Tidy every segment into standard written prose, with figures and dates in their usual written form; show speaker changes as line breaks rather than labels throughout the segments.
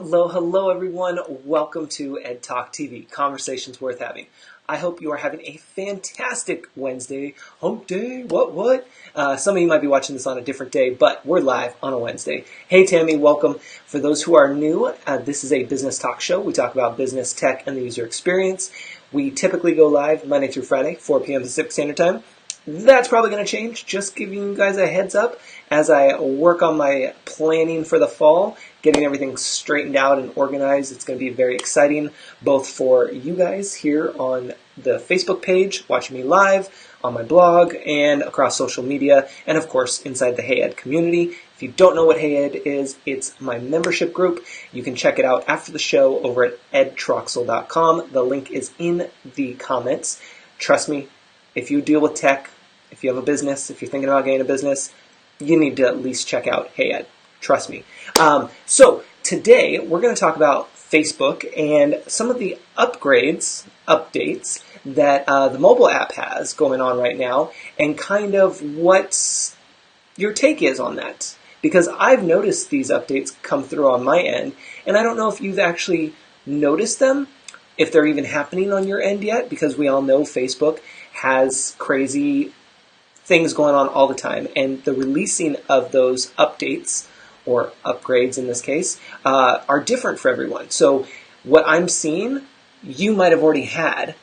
Hello, hello everyone. Welcome to Ed Talk TV, Conversations Worth Having. I hope you are having a fantastic Wednesday. Hump day, what? Some of you might be watching this on a different day, but we're live on a Wednesday. Hey Tammy, welcome. For those who are new, this is a business talk show. We talk about business, tech, and the user experience. We typically go live Monday through Friday, 4 p.m. Pacific Standard Time. That's probably going to change, just giving you guys a heads up as I work on my planning for the fall, getting everything straightened out and organized. It's going to be very exciting, both for you guys here on the Facebook page, watching me live, on my blog, and across social media, and of course inside the Hey Ed community. If you don't know what Hey Ed is, it's my membership group. You can check it out after the show over at edtroxel.com. The link is in the comments. Trust me, if you deal with tech, if you have a business, if you're thinking about getting a business, you need to at least check out Hey Ed. Trust me. So today we're going to talk about Facebook and some of the updates that the mobile app has going on right now, and kind of what your take is on that. Because I've noticed these updates come through on my end, and I don't know if you've actually noticed them, if they're even happening on your end yet, because we all know Facebook has crazy things going on all the time, and the releasing of those updates, or upgrades in this case, are different for everyone. So what I'm seeing, you might have already had,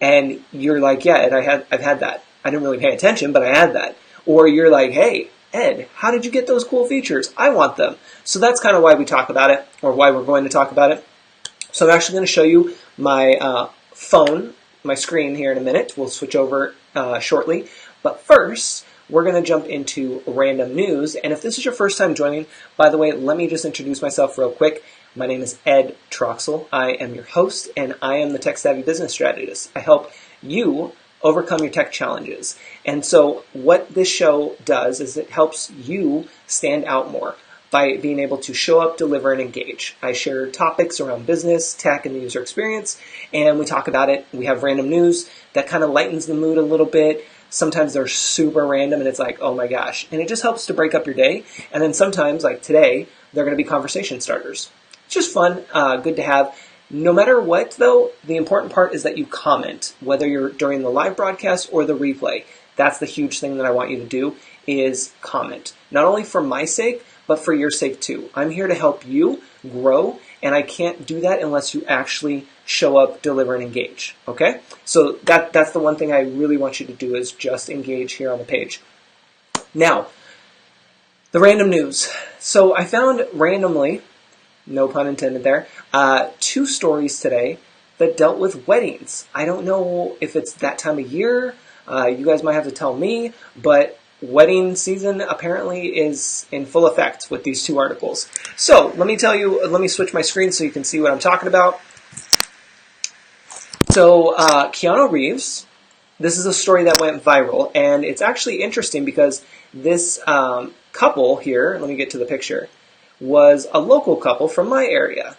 and you're like, yeah, Ed, I've had that. I didn't really pay attention, but I had that. Or you're like, hey, Ed, how did you get those cool features? I want them. So that's kind of why we talk about it, or why we're going to talk about it. So I'm actually going to show you my phone, my screen here in a minute. We'll switch over shortly. But first, we're going to jump into random news. And if this is your first time joining, by the way, let me just introduce myself real quick. My name is Ed Troxel. I am your host, and I am the Tech Savvy Business Strategist. I help you overcome your tech challenges. And so what this show does is it helps you stand out more by being able to show up, deliver, and engage. I share topics around business, tech, and the user experience, and we talk about it. We have random news that kind of lightens the mood a little bit. Sometimes they're super random, and it's like, oh my gosh. And it just helps to break up your day. And then sometimes, like today, they're going to be conversation starters. It's just fun, good to have. No matter what, though, the important part is that you comment, whether you're during the live broadcast or the replay. That's the huge thing that I want you to do, is comment. Not only for my sake, but for your sake too. I'm here to help you grow, and I can't do that unless you actually show up, deliver, and engage. Okay? So that's the one thing I really want you to do, is just engage here on the page. Now, the random news. So I found randomly, no pun intended there, 2 stories today that dealt with weddings. I don't know if it's that time of year. You guys might have to tell me, but wedding season apparently is in full effect with these 2 articles. So let me switch my screen so you can see what I'm talking about. So Keanu Reeves, this is a story that went viral, and it's actually interesting because this couple here, let me get to the picture, was a local couple from my area.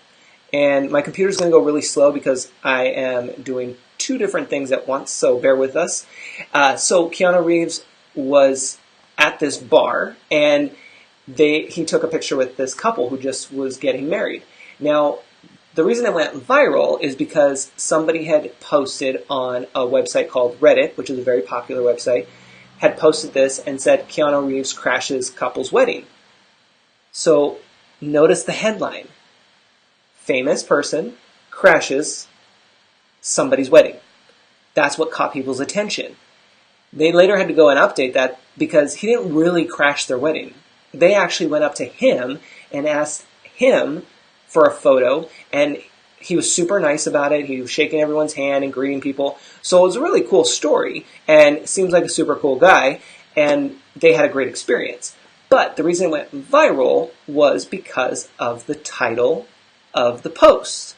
And my computer's going to go really slow because I am doing 2 different things at once, so bear with us. So Keanu Reeves was at this bar, and he took a picture with this couple who just was getting married. Now, the reason it went viral is because somebody had posted on a website called Reddit, which is a very popular website, had posted this and said, Keanu Reeves crashes couple's wedding. So notice the headline. Famous person crashes somebody's wedding. That's what caught people's attention. They later had to go and update that because he didn't really crash their wedding. They actually went up to him and asked him for a photo, and he was super nice about it. He was shaking everyone's hand and greeting people. So it was a really cool story, and seems like a super cool guy, and they had a great experience. But the reason it went viral was because of the title of the post.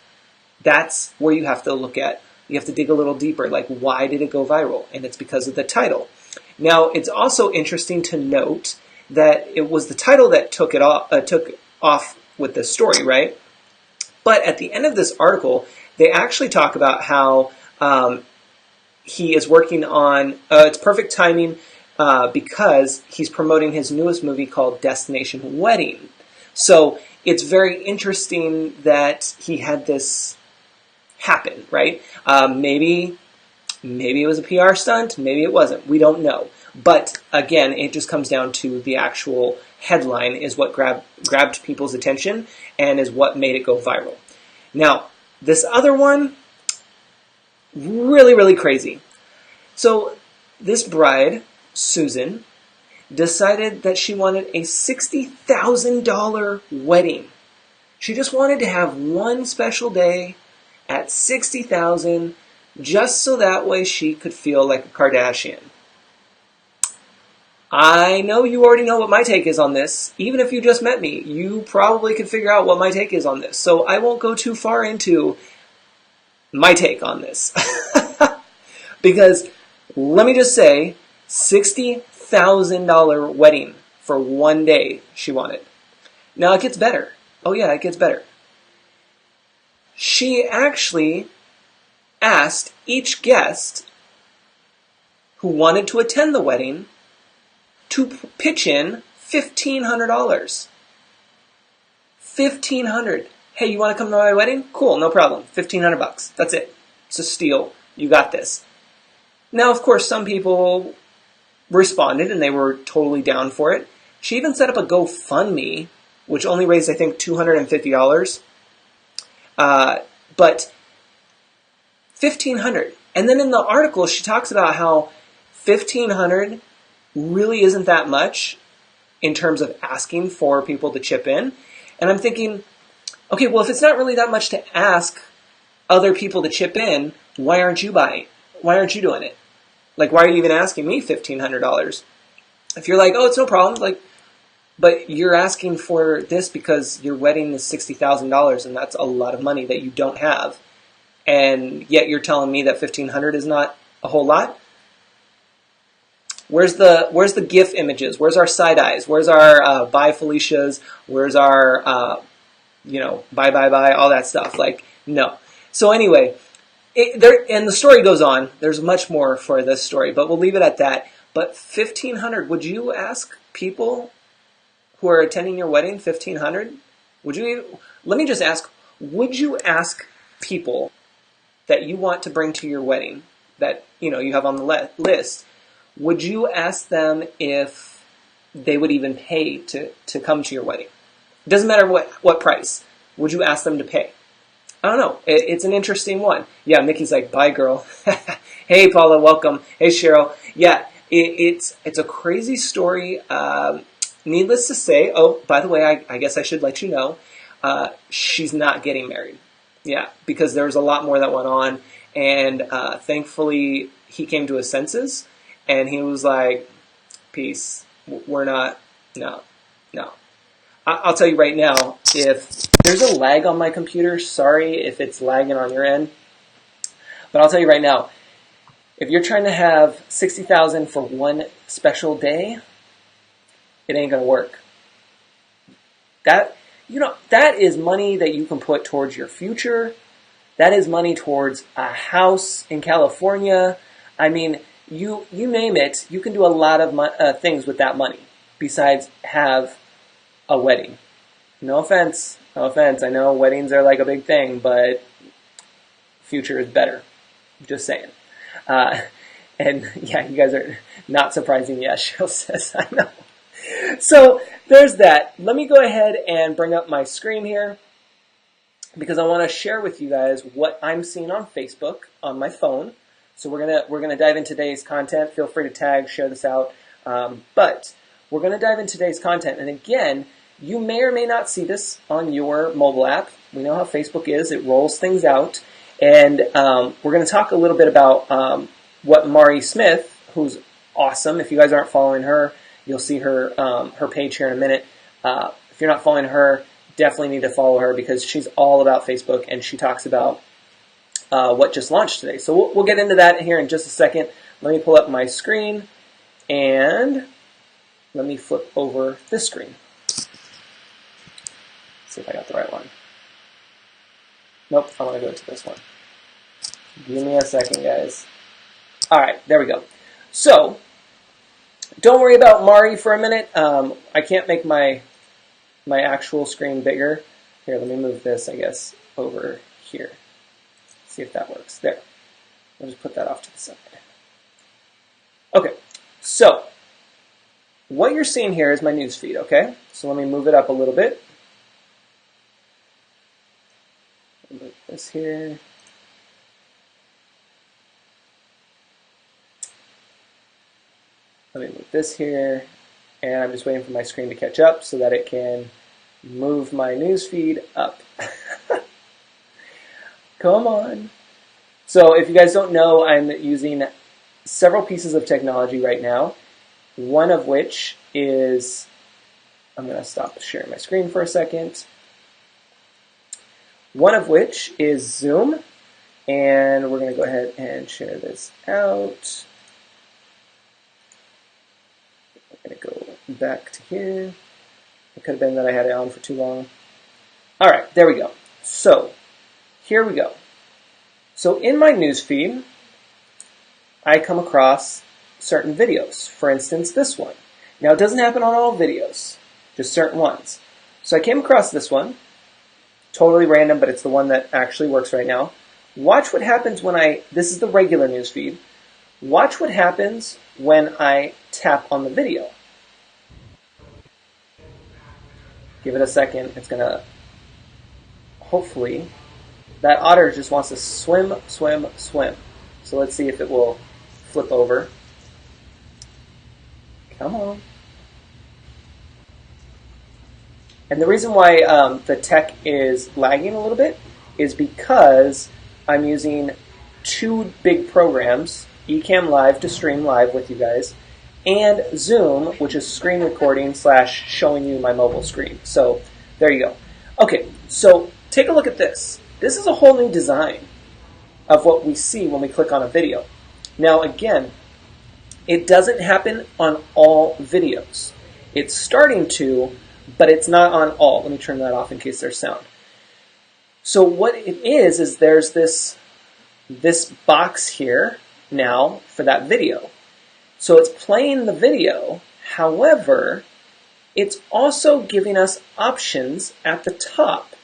That's where you have to look at. You have to dig a little deeper, like why did it go viral? And it's because of the title. Now, it's also interesting to note that it was the title that took off with this story, right? But at the end of this article, they actually talk about how he is working on, it's perfect timing because he's promoting his newest movie called Destination Wedding. So it's very interesting that he had this happen, right? Maybe it was a PR stunt, maybe it wasn't. We don't know. But again, it just comes down to the actual headline is what grabbed people's attention and is what made it go viral. Now, this other one, really, really crazy. So this bride, Susan, decided that she wanted a $60,000 wedding. She just wanted to have one special day at $60,000 just so that way she could feel like a Kardashian. I know you already know what my take is on this. Even if you just met me, you probably could figure out what my take is on this. So I won't go too far into my take on this. Because let me just say, $60,000 wedding for one day she wanted. Now it gets better. Oh yeah, it gets better. She actually asked each guest who wanted to attend the wedding to pitch in $1,500. $1,500. Hey, you want to come to my wedding? Cool, no problem. $1,500. That's it. It's a steal. You got this. Now, of course, some people responded and they were totally down for it. She even set up a GoFundMe, which only raised, I think, $250. But $1,500. And then in the article, she talks about how $1,500 really isn't that much in terms of asking for people to chip in. And I'm thinking, okay, well, if it's not really that much to ask other people to chip in, why aren't you buying? Why aren't you doing it? Like, why are you even asking me $1,500? If you're like, oh, it's no problem, like, but you're asking for this because your wedding is $60,000 and that's a lot of money that you don't have. And yet you're telling me that $1,500 is not a whole lot? Where's the GIF images? Where's our side eyes? Where's our bye Felicias? Where's our, bye, all that stuff? Like, no. So anyway, and the story goes on. There's much more for this story, but we'll leave it at that. But $1,500, would you ask people who are attending your wedding $1,500? Let me just ask, would you ask people that you want to bring to your wedding that, you have on the list, would you ask them if they would even pay to come to your wedding? It doesn't matter what price. Would you ask them to pay? I don't know. It's an interesting one. Yeah, Mickey's like, bye, girl. Hey, Paula, welcome. Hey, Cheryl. Yeah, it's a crazy story. Needless to say, oh, by the way, I guess I should let you know, she's not getting married. Yeah, because there was a lot more that went on, and thankfully he came to his senses, and he was like, peace, we're not, no. I'll tell you right now, if there's a lag on my computer, sorry if it's lagging on your end, but I'll tell you right now, if you're trying to have $60,000 for one special day, it ain't going to work. That is money that you can put towards your future. That is money towards a house in California. I mean, you name it, you can do a lot of things with that money besides have a wedding. No offense. I know weddings are like a big thing, but future is better. Just saying. And yeah, you guys are not surprising. Yes, Cheryl says, I know. So there's that. Let me go ahead and bring up my screen here because I want to share with you guys what I'm seeing on Facebook on my phone. So we're gonna dive into today's content. Feel free to tag, share this out. But we're gonna dive into today's content. And again, you may or may not see this on your mobile app. We know how Facebook is; it rolls things out. And we're gonna talk a little bit about what Mari Smith, who's awesome. If you guys aren't following her, you'll see her her page here in a minute. If you're not following her, definitely need to follow her because she's all about Facebook and she talks about what just launched today. So we'll get into that here in just a second. Let me pull up my screen and let me flip over this screen. See if I got the right one. Nope, I want to go to this one. Give me a second, guys. All right, there we go. So don't worry about Mari for a minute. I can't make my my actual screen bigger. Here, let me move this, I guess, over here. See if that works. There. I'll just put that off to the side. Okay, so what you're seeing here is my news feed, okay? So let me move it up a little bit. Move this here. Let me move this here. And I'm just waiting for my screen to catch up so that it can move my news feed up. Come on. So if you guys don't know, I'm using several pieces of technology right now. One of which is, I'm going to stop sharing my screen for a second. One of which is Zoom. And we're going to go ahead and share this out. I'm going to go back to here. It could have been that I had it on for too long. All right, there we go. So here we go. So in my news feed, I come across certain videos. For instance, this one. Now, it doesn't happen on all videos, just certain ones. So I came across this one, totally random, but it's the one that actually works right now. Watch what happens when this is the regular news feed. Watch what happens when I tap on the video. Give it a second. It's going to, hopefully, that otter just wants to swim, swim, swim. So let's see if it will flip over. Come on. And the reason why the tech is lagging a little bit is because I'm using two big programs, Ecamm Live to stream live with you guys, and Zoom, which is screen recording / showing you my mobile screen. So there you go. Okay, so take a look at this. This is a whole new design of what we see when we click on a video. Now again, it doesn't happen on all videos. It's starting to, but it's not on all. Let me turn that off in case there's sound. So what it is there's this box here now for that video. So it's playing the video. However, it's also giving us options at the top.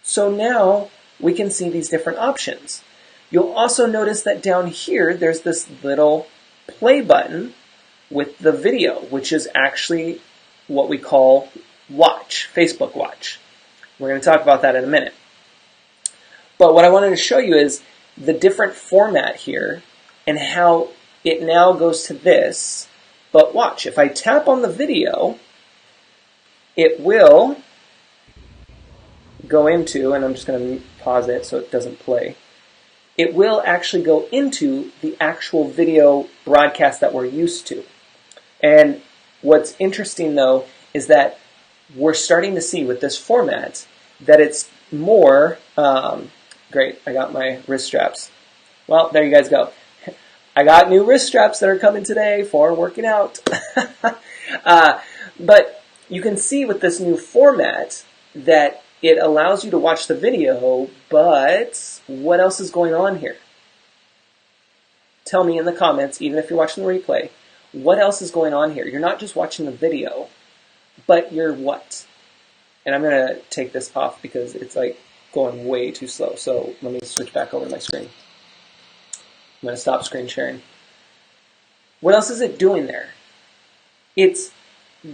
So now we can see these different options. You'll also notice that down here, there's this little play button with the video, which is actually what we call Watch, Facebook Watch. We're going to talk about that in a minute. But what I wanted to show you is the different format here and how it now goes to this. But watch, if I tap on the video, it will go into, and I'm just going to pause it so it doesn't play. It will actually go into the actual video broadcast that we're used to. And what's interesting, though, is that we're starting to see with this format that it's more, great, I got my wrist straps. Well, there you guys go. I got new wrist straps that are coming today for working out. But you can see with this new format that it allows you to watch the video, but what else is going on here? Tell me in the comments, even if you're watching the replay, what else is going on here? You're not just watching the video, but you're what? And I'm going to take this off because it's like going way too slow. So let me switch back over to my screen. I'm going to stop screen sharing. What else is it doing there? It's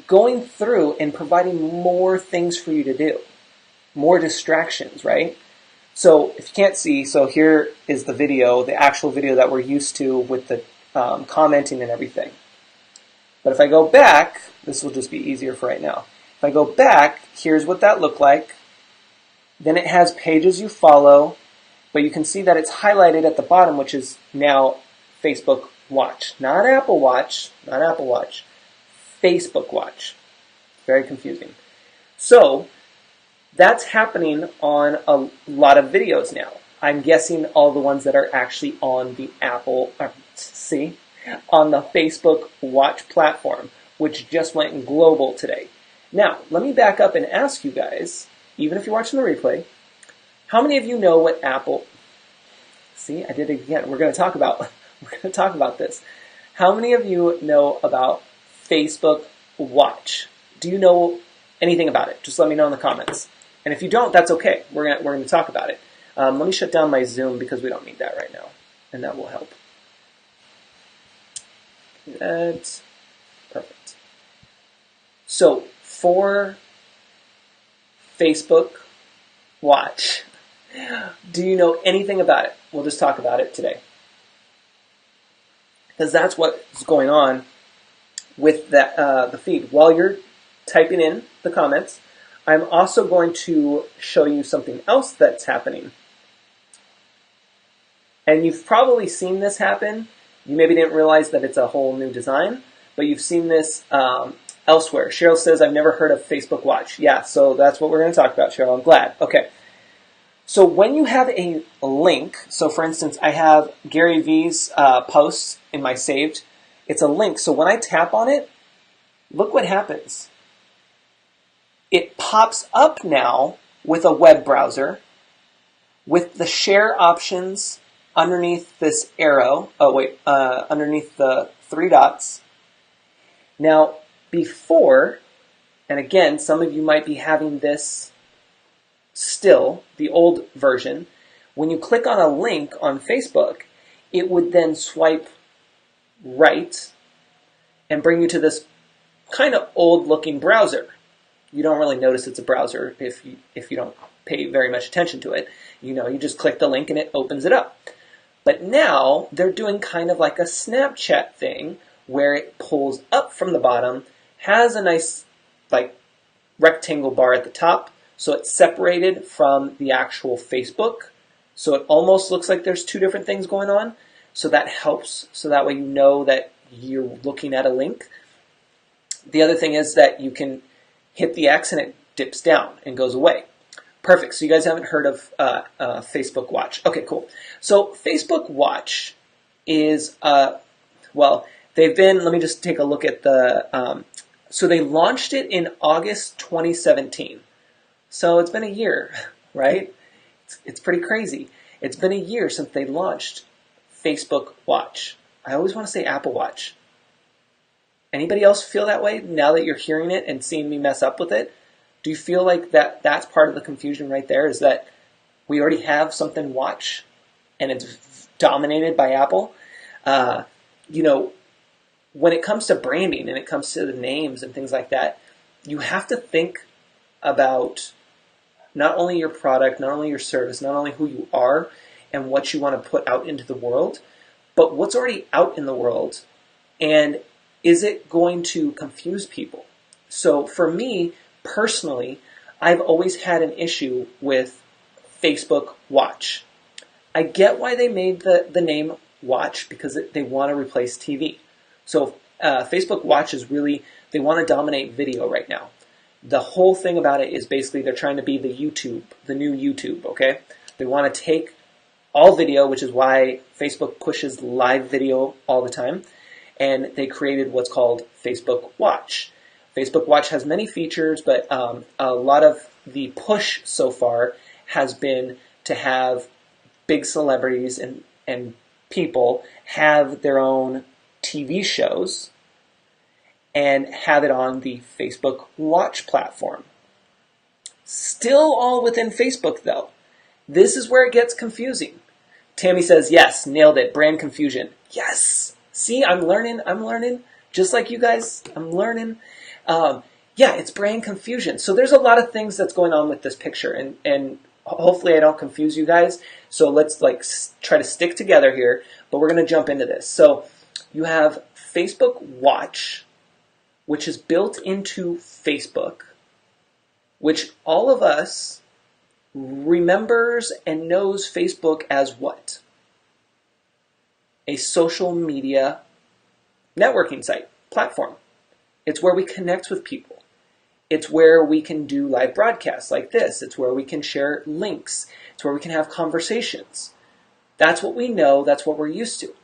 going through and providing more things for you to do. More distractions, right? So if you can't see, so here is the video, the actual video that we're used to with the commenting and everything. But if I go back, this will just be easier for right now. If I go back, here's what that looked like. Then it has pages you follow, but you can see that it's highlighted at the bottom, which is now Facebook Watch. Not Apple Watch, not Apple Watch, Facebook Watch. Very confusing. So that's happening on a lot of videos now. I'm guessing all the ones that are actually on the on the Facebook Watch platform, which just went global today. Now, let me back up and ask you guys, even if you're watching the replay, how many of you know what Apple... See, I did it again. We're going to talk about this. How many of you know about Facebook Watch? Do you know anything about it, just let me know in the comments. And if you don't, that's okay. We're gonna talk about it. Let me shut down my Zoom because we don't need that right now, and that will help. That's perfect. So for Facebook Watch, do you know anything about it? We'll just talk about it today, because that's what's going on with the feed. While you're typing in the comments, I'm also going to show you something else that's happening. And you've probably seen this happen. You maybe didn't realize that it's a whole new design, but you've seen this elsewhere. Cheryl says, I've never heard of Facebook Watch. Yeah, so that's what we're going to talk about, Cheryl. I'm glad. Okay. So when you have a link, so for instance, I have Gary Vee's post in my saved. It's a link. So when I tap on it, look what happens. It pops up now with a web browser with the share options underneath this arrow. Underneath the three dots. Now, before, and again, some of you might be having this still, the old version, when you click on a link on Facebook, it would then swipe right and bring you to this kind of old-looking browser. You don't really notice it's a browser if you don't pay very much attention to it. You just click the link and it opens it up. But now they're doing kind of like a Snapchat thing where it pulls up from the bottom, has a nice like rectangle bar at the top, so it's separated from the actual Facebook. So it almost looks like there's two different things going on. So that helps. So that way you know that you're looking at a link. The other thing is that you can hit the X and it dips down and goes away. Perfect. So you guys haven't heard of Facebook Watch. Okay, cool. So Facebook Watch is, they've been, let me just take a look at so they launched it in August 2017. So it's been a year, right? It's pretty crazy. It's been a year since they launched Facebook Watch. I always want to say Apple Watch. Anybody else feel that way now that you're hearing it and seeing me mess up with it? Do you feel like that's part of the confusion right there, is that we already have something Watch and it's dominated by Apple? When it comes to branding and it comes to the names and things like that, you have to think about not only your product, not only your service, not only who you are and what you want to put out into the world, but what's already out in the world, and is it going to confuse people? So for me, personally, I've always had an issue with Facebook Watch. I get why they made the name Watch, because they want to replace TV. So Facebook Watch is really, they want to dominate video right now. The whole thing about it is basically they're trying to be the new YouTube, okay? They want to take all video, which is why Facebook pushes live video all the time, and they created what's called Facebook Watch. Facebook Watch has many features, but a lot of the push so far has been to have big celebrities and people have their own TV shows and have it on the Facebook Watch platform. Still all within Facebook, though. This is where it gets confusing. Tammy says, yes, nailed it, brand confusion. Yes! See, I'm learning, just like you guys, I'm learning. It's brand confusion. So there's a lot of things that's going on with this picture, and hopefully I don't confuse you guys. So let's try to stick together here, but we're going to jump into this. So you have Facebook Watch, which is built into Facebook, which all of us remembers and knows Facebook as what? A social media networking site, platform. It's where we connect with people. It's where we can do live broadcasts like this. It's where we can share links. It's where we can have conversations. That's what we know. That's what we're used to.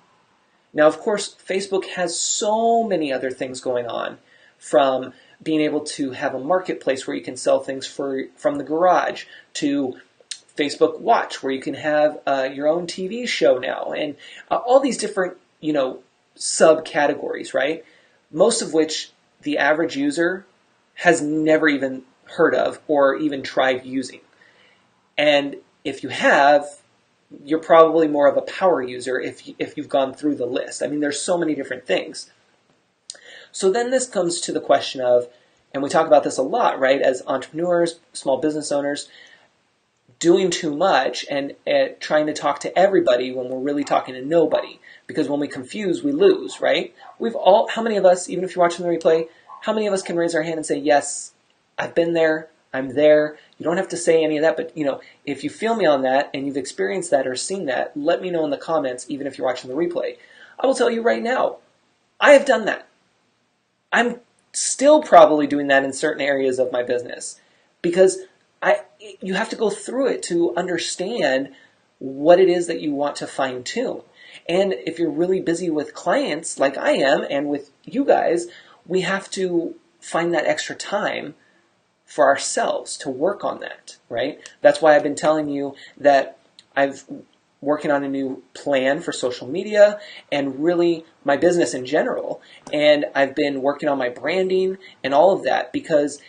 Now, of course, Facebook has so many other things going on, from being able to have a marketplace where you can sell things from the garage, to Facebook Watch, where you can have your own TV show now, and all these different, subcategories, right? Most of which the average user has never even heard of or even tried using. And if you have, you're probably more of a power user if you've gone through the list. I mean, there's so many different things. So then this comes to the question of, and we talk about this a lot, right, as entrepreneurs, small business owners, doing too much and trying to talk to everybody when we're really talking to nobody. Because when we confuse, we lose, right? How many of us, even if you're watching the replay, how many of us can raise our hand and say, yes, I've been there, I'm there. You don't have to say any of that, but if you feel me on that and you've experienced that or seen that, let me know in the comments, even if you're watching the replay. I will tell you right now, I have done that. I'm still probably doing that in certain areas of my business because you have to go through it to understand what it is that you want to fine tune. And if you're really busy with clients like I am and with you guys, we have to find that extra time for ourselves to work on that, right? That's why I've been telling you that I've working on a new plan for social media and really my business in general. And I've been working on my branding and all of that because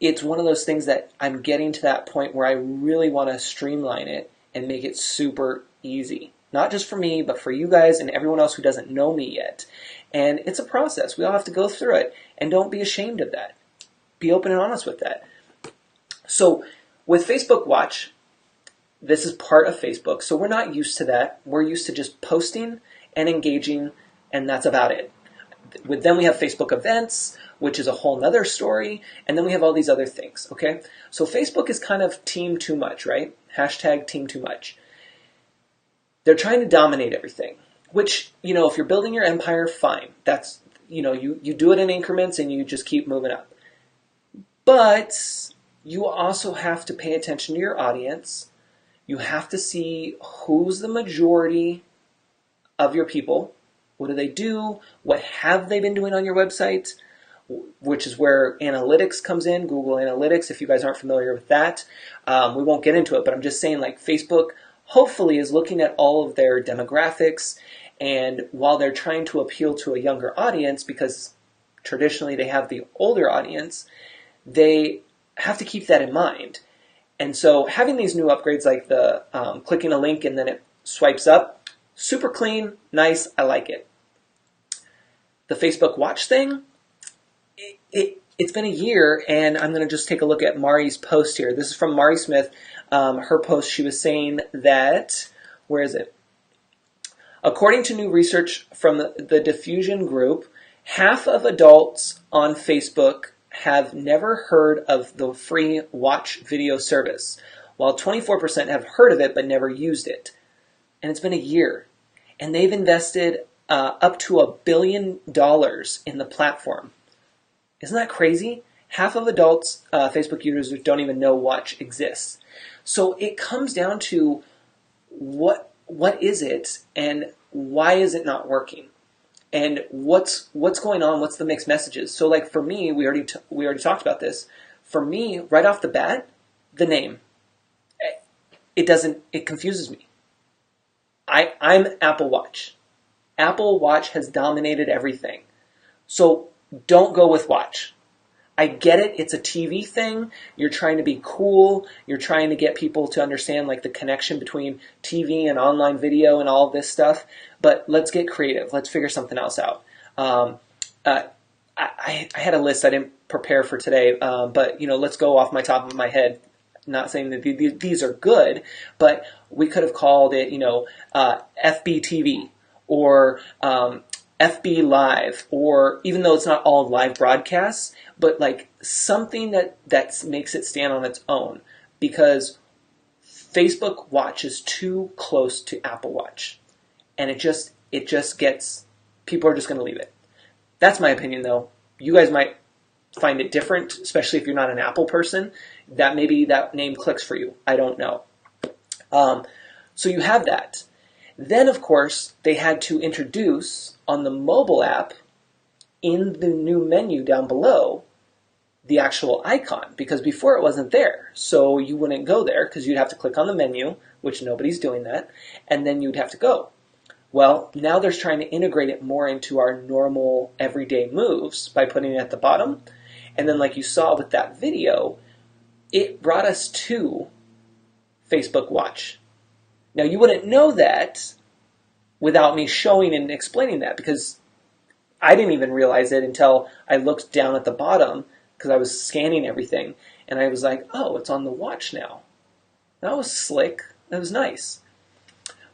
it's one of those things that I'm getting to that point where I really want to streamline it and make it super easy. Not just for me, but for you guys and everyone else who doesn't know me yet. And it's a process. We all have to go through it. And don't be ashamed of that. Be open and honest with that. So with Facebook Watch, this is part of Facebook. So we're not used to that. We're used to just posting and engaging, and that's about it. Then we have Facebook events, which is a whole nother story. And then we have all these other things, okay? So Facebook is kind of team too much, right? Hashtag team too much. They're trying to dominate everything, which, if you're building your empire, fine. That's, you do it in increments and you just keep moving up. But you also have to pay attention to your audience. You have to see who's the majority of your people. What do they do? What have they been doing on your website? Which is where analytics comes in, Google Analytics, if you guys aren't familiar with that. We won't get into it, but I'm just saying Facebook hopefully is looking at all of their demographics, and while they're trying to appeal to a younger audience, because traditionally they have the older audience, they have to keep that in mind. And so having these new upgrades like the clicking a link and then it swipes up, super clean, nice, I like it. The Facebook Watch thing, it's been a year, and I'm going to just take a look at Mari's post here. This is from Mari Smith. Her post, she was saying that, where is it? According to new research from the Diffusion Group, half of adults on Facebook have never heard of the free Watch video service, while 24% have heard of it but never used it. And it's been a year. And they've invested up to $1 billion in the platform. Isn't that crazy? Half of adults, Facebook users, don't even know Watch exists. So it comes down to what is it and why is it not working? And what's going on? What's the mixed messages? So like for me, we already talked about this. For me, right off the bat, the name. It confuses me. I'm Apple Watch. Apple Watch has dominated everything. So don't go with Watch. I get it. It's a TV thing. You're trying to be cool. You're trying to get people to understand like the connection between TV and online video and all this stuff. But let's get creative. Let's figure something else out. I had a list I didn't prepare for today, but let's go off my top of my head. Not saying that these are good, but we could have called it, FBTV or FB Live, or even though it's not all live broadcasts, but like something that makes it stand on its own, because Facebook Watch is too close to Apple Watch, and it just gets, people are just going to leave it. That's my opinion, though. You guys might find it different, especially if you're not an Apple person. That maybe that name clicks for you. I don't know. So you have that. Then, of course, they had to introduce on the mobile app, in the new menu down below, the actual icon, because before it wasn't there. So you wouldn't go there because you'd have to click on the menu, which nobody's doing that, and then you'd have to go. Well, now they're trying to integrate it more into our normal everyday moves by putting it at the bottom. And then like you saw with that video, it brought us to Facebook Watch. Now you wouldn't know that without me showing and explaining that, because I didn't even realize it until I looked down at the bottom because I was scanning everything, and I was like, oh, it's on the watch now. That was slick. That was nice.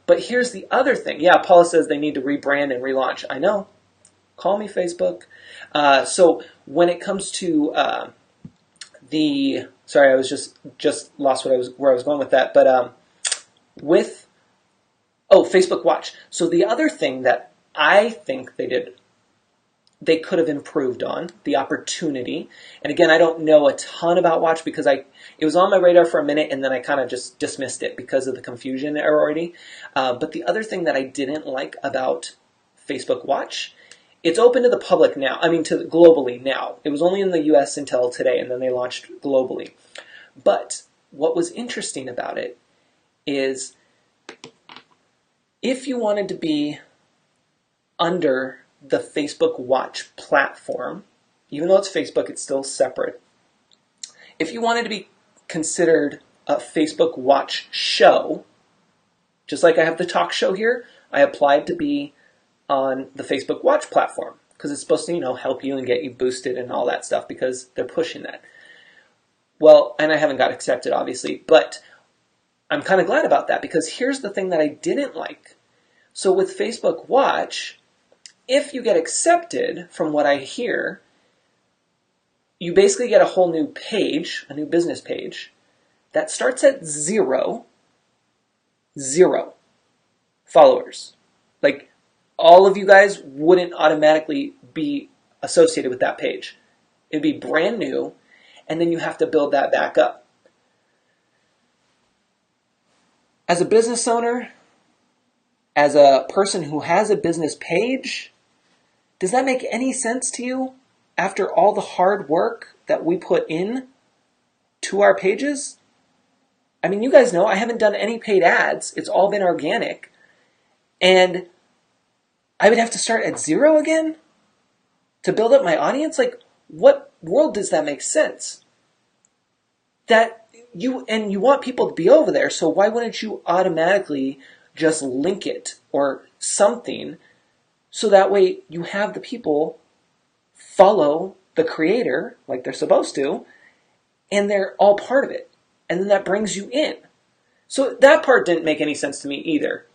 But here's the other thing. Yeah, Paula says they need to rebrand and relaunch. I know. Call me, Facebook. So when it comes to sorry, I was just lost where I was going with that. But Facebook Watch. So the other thing that I think they could have improved on, the opportunity. And again, I don't know a ton about Watch because it was on my radar for a minute and then I kind of just dismissed it because of the confusion already. But the other thing that I didn't like about Facebook Watch, it's open to the public now. I mean, globally now. It was only in the US until today, and then they launched globally. But what was interesting about it is if you wanted to be under the Facebook Watch platform, even though it's Facebook, it's still separate. If you wanted to be considered a Facebook Watch show, just like I have the talk show here, I applied to be on the Facebook Watch platform because it's supposed to, help you and get you boosted and all that stuff because they're pushing that. Well, and I haven't got accepted, obviously, but I'm kind of glad about that because here's the thing that I didn't like. So with Facebook Watch, if you get accepted, from what I hear, you basically get a whole new page, a new business page, that starts at zero followers. Like, all of you guys wouldn't automatically be associated with that page. It'd be brand new, and then you have to build that back up. As a business owner, as a person who has a business page, does that make any sense to you after all the hard work that we put in to our pages? I mean, you guys know I haven't done any paid ads. It's all been organic. And I would have to start at zero again to build up my audience? Like, what world does that make sense? You want people to be over there, so why wouldn't you automatically just link it or something so that way you have the people follow the creator like they're supposed to, and they're all part of it. And then that brings you in. So that part didn't make any sense to me either.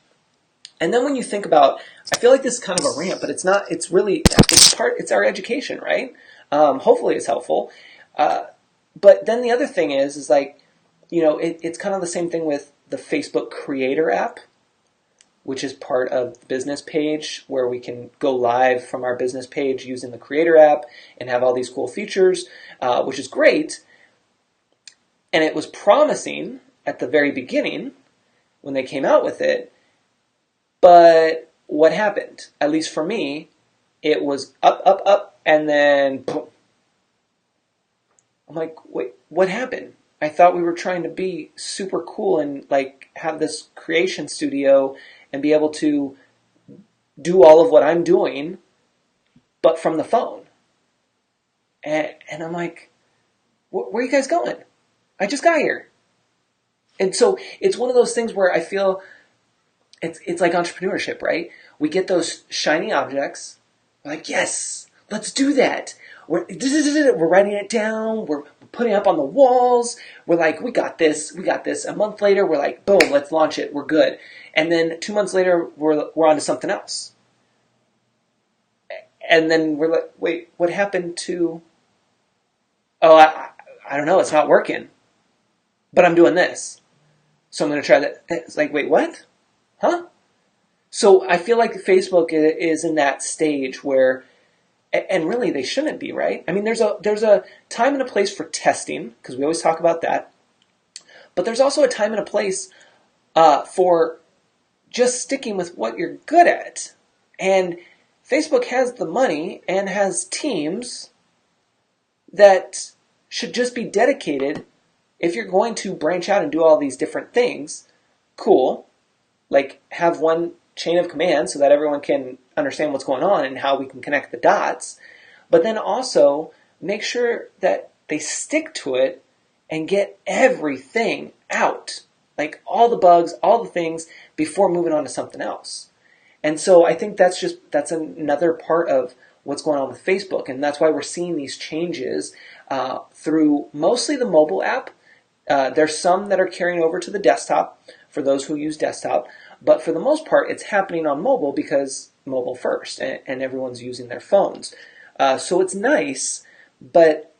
And then when you think about, I feel like this is kind of a rant, but it's not, it's our education, right? Hopefully it's helpful. But then the other thing is like, it's kind of the same thing with the Facebook Creator app, which is part of the business page where we can go live from our business page using the Creator app and have all these cool features, which is great. And it was promising at the very beginning when they came out with it. But what happened? At least for me, it was up, and then boom. I'm like, wait, what happened? I thought we were trying to be super cool and like have this creation studio and be able to do all of what I'm doing, but from the phone. And I'm like, where are you guys going? I just got here. And so it's one of those things where I feel it's like entrepreneurship, right? We get those shiny objects. We're like, yes, let's do that. We're writing it down. We're putting it up on the walls. We're like, we got this. A month later, we're like, boom, let's launch it. We're good. And then 2 months later, we're on to something else. And then we're like, wait, what happened to? Oh, I don't know. It's not working. But I'm doing this. So I'm going to try that. It's like, wait, what? Huh? So I feel like Facebook is in that stage where, and really they shouldn't be, right? I mean, there's a time and a place for testing, because we always talk about that. But there's also a time and a place for just sticking with what you're good at. And Facebook has the money and has teams that should just be dedicated. If you're going to branch out and do all these different things, cool. Like, have one chain of command so that everyone can understand what's going on and how we can connect the dots. But then also make sure that they stick to it and get everything out, like all the bugs, all the things, before moving on to something else. And so I think that's another part of what's going on with Facebook, and that's why we're seeing these changes through mostly the mobile app. There's some that are carrying over to the desktop for those who use desktop, but for the most part, it's happening on mobile because mobile first, and everyone's using their phones. So it's nice, but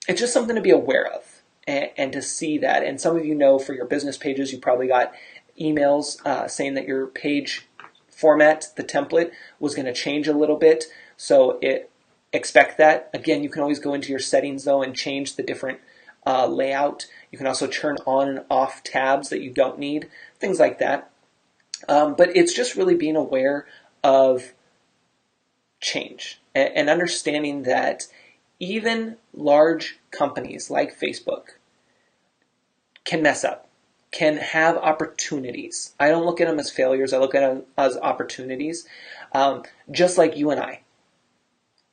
it's just something to be aware of and to see that. And some of you know, for your business pages, you probably got emails saying that your page format, the template, was going to change a little bit. So expect that. Again, you can always go into your settings though and change the different layout. You can also turn on and off tabs that you don't need, things like that. But it's just really being aware of change and understanding that even large companies like Facebook can mess up, can have opportunities. I don't look at them as failures. I look at them as opportunities, just like you and I.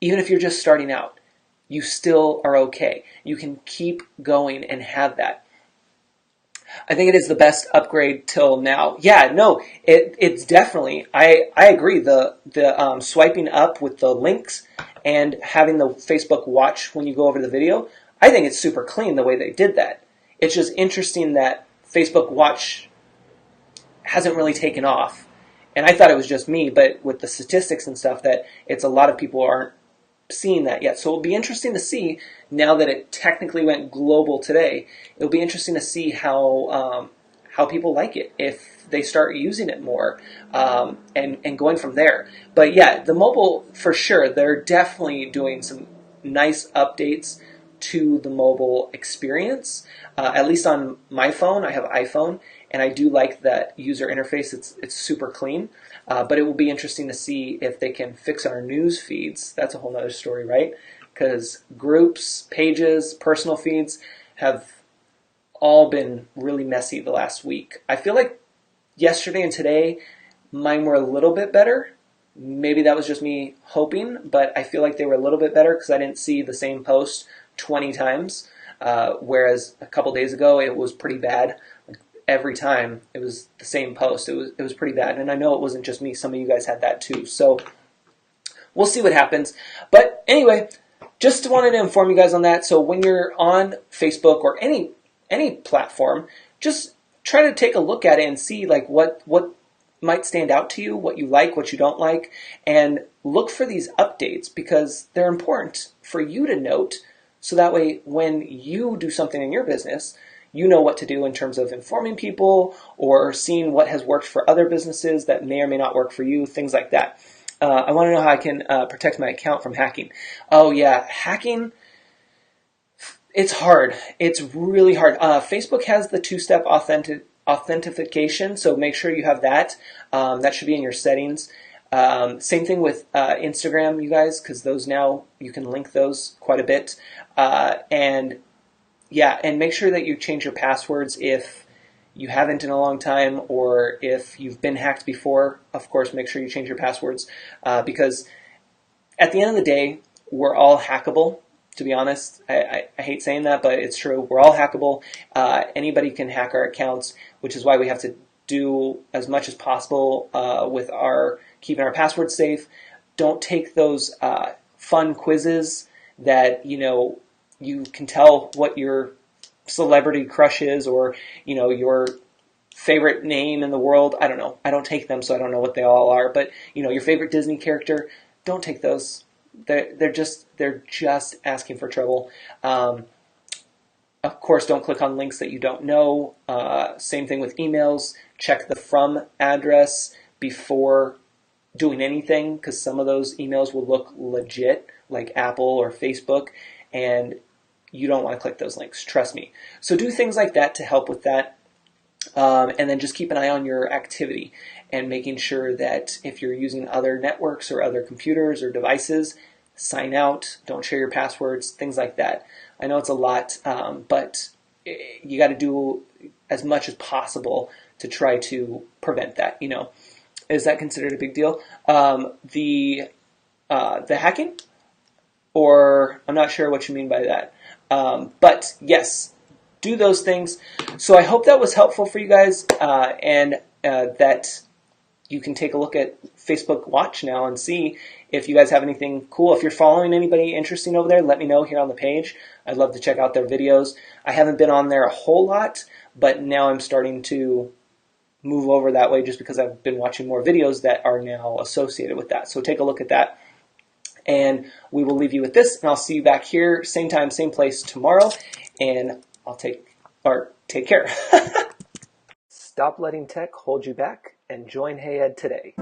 Even if you're just starting out, you still are okay. You can keep going and have that. I think it is the best upgrade till now. Yeah, no, it's definitely. I agree. The swiping up with the links and having the Facebook Watch when you go over the video, I think it's super clean the way they did that. It's just interesting that Facebook Watch hasn't really taken off, and I thought it was just me, but with the statistics and stuff, that it's a lot of people aren't seeing that yet. So it'll be interesting to see, now that it technically went global today, it'll be interesting to see how people like it if they start using it more, and going from there. But yeah, the mobile, for sure, they're definitely doing some nice updates to the mobile experience. At least on my phone, I have iPhone, and I do like that user interface. It's super clean. But it will be interesting to see if they can fix our news feeds. That's a whole other story, right? Because groups, pages, personal feeds have all been really messy the last week. I feel like yesterday and today, mine were a little bit better. Maybe that was just me hoping, but I feel like they were a little bit better because I didn't see the same post 20 times, whereas a couple days ago it was pretty bad. Every time it was the same post. It was pretty bad, and I know it wasn't just me. Some of you guys had that too. So we'll see what happens. But anyway, just wanted to inform you guys on that. So when you're on Facebook or any platform, just try to take a look at it and see like what might stand out to you, what you like, what you don't like, and look for these updates because they're important for you to note. So that way, when you do something in your business, you know what to do in terms of informing people or seeing what has worked for other businesses that may or may not work for you, things like that. I want to know how I can protect my account from hacking. Oh yeah, hacking, it's hard. It's really hard. Facebook has the two-step authentication, so make sure you have that. That should be in your settings. Same thing with Instagram, you guys, because those now, you can link those quite a bit. Yeah, and make sure that you change your passwords if you haven't in a long time, or if you've been hacked before. Of course, make sure you change your passwords because at the end of the day, we're all hackable, to be honest. I hate saying that, but it's true. We're all hackable. Anybody can hack our accounts, which is why we have to do as much as possible with keeping our passwords safe. Don't take those fun quizzes that, you can tell what your celebrity crush is, or your favorite name in the world. I don't know. I don't take them, so I don't know what they all are. But your favorite Disney character. Don't take those. They're just asking for trouble. Of course, don't click on links that you don't know. Same thing with emails. Check the from address before doing anything, because some of those emails will look legit, like Apple or Facebook, and you don't want to click those links, trust me. So do things like that to help with that. And then just keep an eye on your activity and making sure that if you're using other networks or other computers or devices, sign out, don't share your passwords, things like that. I know it's a lot, but you got to do as much as possible to try to prevent that. Is that considered a big deal? The hacking? or I'm not sure what you mean by that. But yes, do those things. So I hope that was helpful for you guys, and that you can take a look at Facebook Watch now and see if you guys have anything cool. If you're following anybody interesting over there, let me know here on the page. I'd love to check out their videos. I haven't been on there a whole lot, but now I'm starting to move over that way just because I've been watching more videos that are now associated with that. So take a look at that. And we will leave you with this, and I'll see you back here, same time, same place tomorrow, and I'll take care. Stop letting tech hold you back and join Hey Ed today.